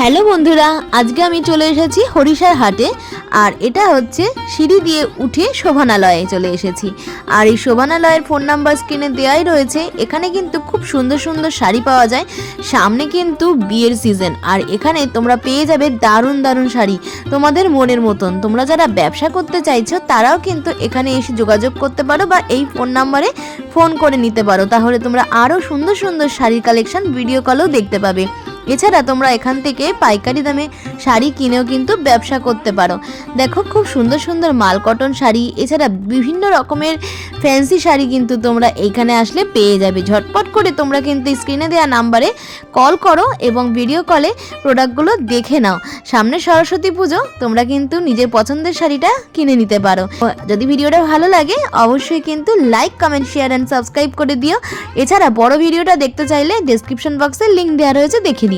Hello বন্ধুরা, আজকে আমি চলে এসেছি হরিষার হাটে। আর এটা হচ্ছে সিঁড়ি দিয়ে উঠে শোভনালয়ে চলে এসেছি। আর এই শোভনালয়ের ফোন নাম্বার স্ক্রিনে দেওয়াই রয়েছে। এখানে কিন্তু খুব সুন্দর সুন্দর শাড়ি পাওয়া যায়। সামনে কিন্তু বিয়ের সিজন, আর এখানে তোমরা পেয়ে যাবে দারুণ দারুণ শাড়ি তোমাদের মনের মতন। তোমরা যারা ব্যবসা করতে চাইছো তারাও কিন্তু এখানে এসে যোগাযোগ করতে পারো বা এই ফোন নাম্বারে ফোন করে নিতে পারো। তাহলে তোমরা আরও সুন্দর সুন্দর শাড়ির কালেকশন ভিডিও কলেও দেখতে পাবে। এছাড়া তোমরা এখান থেকে পাইকারি দামে শাড়ি কিনেও কিন্তু ব্যবসা করতে পারো। দেখো খুব সুন্দর সুন্দর মাল কটন শাড়ি, এছাড়া বিভিন্ন রকমের ফ্যান্সি শাড়ি কিন্তু তোমরা এইখানে আসলে পেয়ে যাবে। ঝটপট করে তোমরা কিন্তু স্ক্রিনে দেওয়া নাম্বারে কল করো এবং ভিডিও কলে প্রোডাক্টগুলো দেখে নাও। সামনে সরস্বতী পুজো, তোমরা কিন্তু নিজের পছন্দের শাড়িটা কিনে নিতে পারো। যদি ভিডিওটা ভালো লাগে অবশ্যই কিন্তু like, comment, share and subscribe করে দিও। এছাড়া বড় ভিডিওটা দেখতে চাইলে ডেসক্রিপশন বক্সে লিঙ্ক দেওয়া রয়েছে, দেখে নিও।